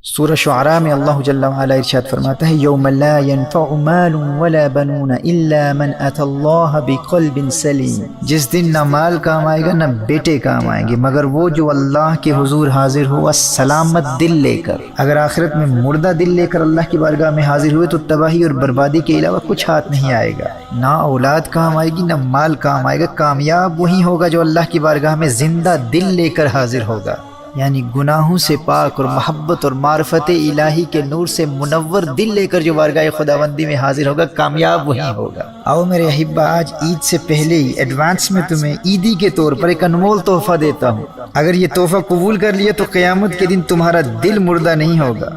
سورہ شعراء میں اللہ جل وعلا ارشاد فرماتا ہے یوم لا ينفع مال ولا بنون الا من اتى اللہ بقلب سلیم، جس دن نہ مال کام آئے گا نہ بیٹے کام آئیں گے مگر وہ جو اللہ کے حضور حاضر ہوا سلامت دل لے کر۔ اگر آخرت میں مردہ دل لے کر اللہ کی بارگاہ میں حاضر ہوئے تو تباہی اور بربادی کے علاوہ کچھ ہاتھ نہیں آئے گا، نہ اولاد کام آئے گی نہ مال کام آئے گا۔ کامیاب وہی ہوگا جو اللہ کی بارگاہ میں زندہ دل لے کر حاضر ہوگا، یعنی گناہوں سے پاک اور محبت اور معرفت الہی کے نور سے منور دل لے کر جو بارگاہ خداوندی میں حاضر ہوگا کامیاب وہی ہوگا۔ آؤ میرے احبہ، آج عید سے پہلے ہی ایڈوانس میں تمہیں عیدی کے طور پر ایک انمول تحفہ دیتا ہوں۔ اگر یہ تحفہ قبول کر لیا تو قیامت کے دن تمہارا دل مردہ نہیں ہوگا،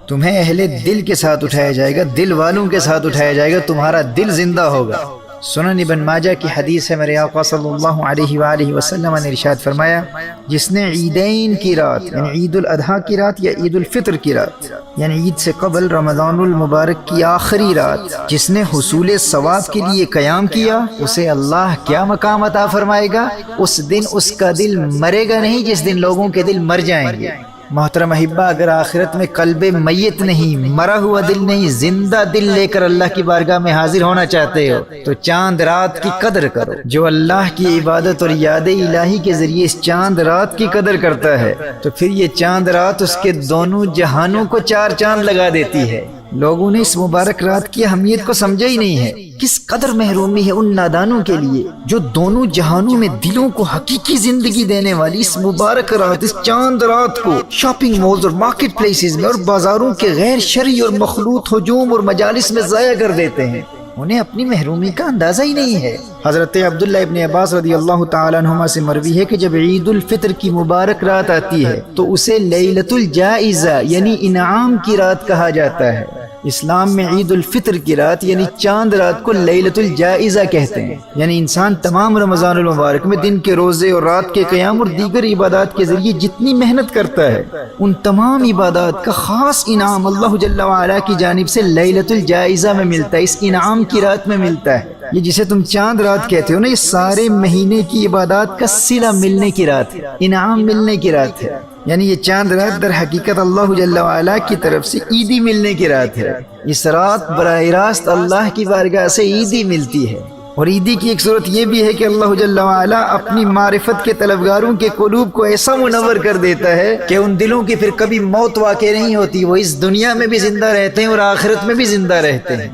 تمہیں اہل دل کے ساتھ اٹھایا جائے گا، دل والوں کے ساتھ اٹھایا جائے گا، تمہارا دل زندہ ہوگا۔ سنن ابن ماجہ کی حدیث ہے، میرے آقا صلی اللہ علیہ وآلہ وسلم نے ارشاد فرمایا، جس نے عیدین کی رات یعنی عید الاضحیٰ کی رات یا عید الفطر کی رات یعنی عید سے قبل رمضان المبارک کی آخری رات جس نے حصول ثواب کے لیے قیام کیا، اسے اللہ کیا مقام عطا فرمائے گا؟ اس دن اس کا دل مرے گا نہیں جس دن لوگوں کے دل مر جائیں گے۔ محترم احبہ، اگر آخرت میں قلب میت نہیں، مرا ہوا دل نہیں، زندہ دل لے کر اللہ کی بارگاہ میں حاضر ہونا چاہتے ہو تو چاند رات کی قدر کرو۔ جو اللہ کی عبادت اور یاد الہی کے ذریعے اس چاند رات کی قدر کرتا ہے تو پھر یہ چاند رات اس کے دونوں جہانوں کو چار چاند لگا دیتی ہے۔ لوگوں نے اس مبارک رات کی اہمیت کو سمجھا ہی نہیں ہے۔ کس قدر محرومی ہے ان نادانوں کے لیے جو دونوں جہانوں میں دلوں کو حقیقی زندگی دینے والی اس مبارک رات، اس چاند رات کو شاپنگ مالز اور مارکیٹ پلیسز میں اور بازاروں کے غیر شرعی اور مخلوط ہجوم اور مجالس میں ضائع کر دیتے ہیں۔ انہیں اپنی محرومی کا اندازہ ہی نہیں ہے۔ حضرت عبداللہ ابن عباس رضی اللہ تعالیٰ عنہما سے مروی ہے کہ جب عید الفطر کی مبارک رات آتی ہے تو اسے لیلۃ الجائزہ یعنی انعام کی رات کہا جاتا ہے۔ اسلام میں عید الفطر کی رات یعنی چاند رات کو لیلۃ الجائزہ کہتے ہیں، یعنی انسان تمام رمضان المبارک میں دن کے روزے اور رات کے قیام اور دیگر عبادات کے ذریعے جتنی محنت کرتا ہے ان تمام عبادات کا خاص انعام اللہ جل وعلا کی جانب سے لیلۃ الجائزہ میں ملتا ہے، اس انعام کی رات میں ملتا ہے۔ یہ جسے تم چاند رات کہتے ہو نا، یہ سارے مہینے کی عبادات کا صلہ ملنے کی رات ہے، انعام ملنے کی رات ہے۔ یعنی یہ چاند رات در حقیقت اللہ جل وعلا کی طرف سے عیدی ملنے کی رات ہے۔ اس رات براہ راست اللہ کی بارگاہ سے عیدی ملتی ہے، اور عیدی کی ایک صورت یہ بھی ہے کہ اللہ جل وعلا اپنی معرفت کے طلبگاروں کے قلوب کو ایسا منور کر دیتا ہے کہ ان دلوں کی پھر کبھی موت واقع نہیں ہوتی، وہ اس دنیا میں بھی زندہ رہتے ہیں اور آخرت میں بھی زندہ رہتے ہیں۔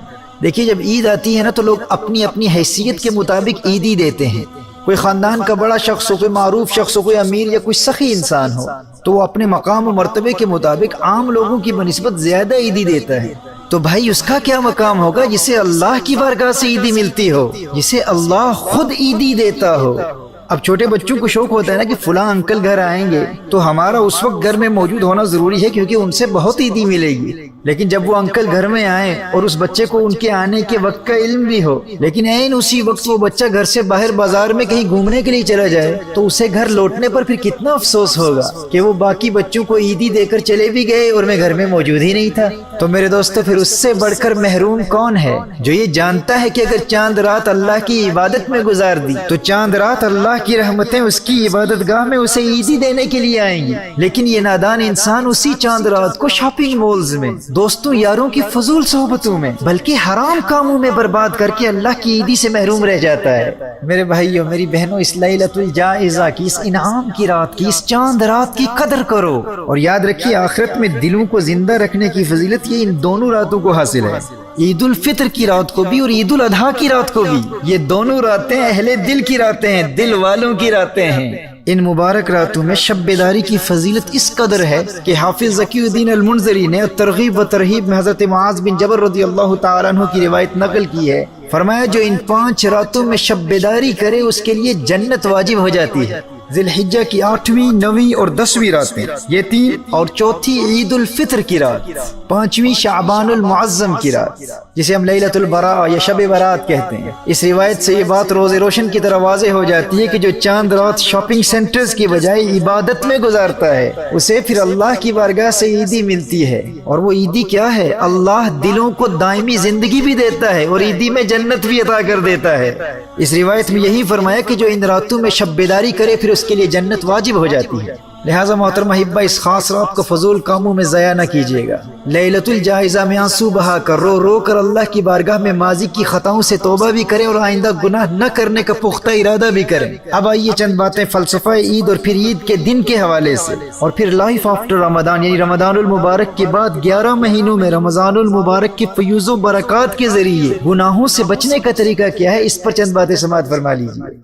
دیکھیے، جب عید آتی ہے نا تو لوگ اپنی اپنی حیثیت کے مطابق عیدی دیتے ہیں۔ کوئی خاندان کا بڑا شخص ہو، کوئی معروف شخص ہو، کوئی امیر یا کوئی سخی انسان ہو تو وہ اپنے مقام و مرتبے کے مطابق عام لوگوں کی بنسبت زیادہ عیدی دیتا ہے۔ تو بھائی اس کا کیا مقام ہوگا جسے اللہ کی بارگاہ سے عیدی ملتی ہو، جسے اللہ خود عیدی دیتا ہو۔ اب چھوٹے بچوں کو شوق ہوتا ہے نا کہ فلاں انکل گھر آئیں گے تو ہمارا اس وقت گھر میں موجود ہونا ضروری ہے کیونکہ ان سے بہت عیدی ملے گی۔ لیکن جب وہ انکل گھر میں آئیں اور اس بچے کو ان کے آنے کے وقت کا علم بھی ہو، لیکن عین اسی وقت وہ بچہ گھر سے باہر بازار میں کہیں گھومنے کے لیے چلا جائے تو اسے گھر لوٹنے پر پھر کتنا افسوس ہوگا کہ وہ باقی بچوں کو عیدی دے کر چلے بھی گئے اور میں گھر میں موجود ہی نہیں تھا۔ تو میرے دوستو، پھر اس سے بڑھ کر محروم کون ہے جو یہ جانتا ہے کہ اگر چاند رات اللہ کی عبادت میں گزار دی تو چاند رات اللہ کی رحمتیں اس کی عبادت گاہ میں اسے عیدی دینے کے لیے آئیں گی، لیکن یہ نادان انسان اسی چاند رات کو شاپنگ مالز میں، دوستوں یاروں کی فضول صحبتوں میں، بلکہ حرام کاموں میں برباد کر کے اللہ کی عیدی سے محروم رہ جاتا ہے۔ میرے بھائیوں، میری بہنوں، اس لیلۃ الجائزہ کی، اس انعام کی رات کی، اس چاند رات کی قدر کرو، اور یاد رکھیے آخرت میں دلوں کو زندہ رکھنے کی فضیلت یہ ان دونوں راتوں کو حاصل ہے، عید الفطر کی رات کو بھی اور عید الاضحیٰ کی رات کو بھی۔ یہ دونوں راتیں اہل دل کی راتیں ہیں، دل والوں کی راتیں ہیں۔ ان مبارک راتوں میں شب بیداری کی فضیلت اس قدر ہے کہ حافظ ذکی الدین المنذری نے ترغیب و ترہیب میں حضرت معاذ بن جبل رضی اللہ تعالیٰ عنہ کی روایت نقل کی ہے۔ فرمایا، جو ان 5 راتوں میں شب بیداری کرے اس کے لیے جنت واجب ہو جاتی ہے۔ ذی الحجہ کی 8ویں، 9ویں اور 10ویں راتیں، یہ 3، اور چوتھی عید الفطر کی رات، 5ویں شعبان المعظم کی رات جسے ہم لیلۃ البراء یا شب برات کہتے ہیں۔ اس روایت سے یہ بات روز روشن کی طرح واضح ہو جاتی ہے کہ جو چاند رات شاپنگ سینٹرز کی بجائے عبادت میں گزارتا ہے اسے پھر اللہ کی بارگاہ سے عیدی ملتی ہے، اور وہ عیدی کیا ہے؟ اللہ دلوں کو دائمی زندگی بھی دیتا ہے اور عیدی میں جنت بھی عطا کر دیتا ہے۔ اس روایت میں یہی فرمایا کہ جو ان راتوں میں شب بیداری کرے پھر اس کے لیے جنت واجب ہو جاتی ہے۔ لہٰذا محترم احبہ اس خاص رات کو فضول کاموں میں ضائع نہ کیجیے گا۔ لیلۃ الجائزہ میں آنسو بہا کر رو رو کر اللہ کی بارگاہ میں ماضی کی خطاؤں سے توبہ بھی کریں اور آئندہ گناہ نہ کرنے کا پختہ ارادہ بھی کریں۔ اب آئیے چند باتیں فلسفہ عید اور پھر عید کے دن کے حوالے سے، اور پھر لائف آفٹر رمضان یعنی رمضان المبارک کے بعد 11 مہینوں میں رمضان المبارک کی فیوز و برکات کے ذریعے گناہوں سے بچنے کا طریقہ کیا ہے، اس پر چند باتیں سماعت فرما لیجیے۔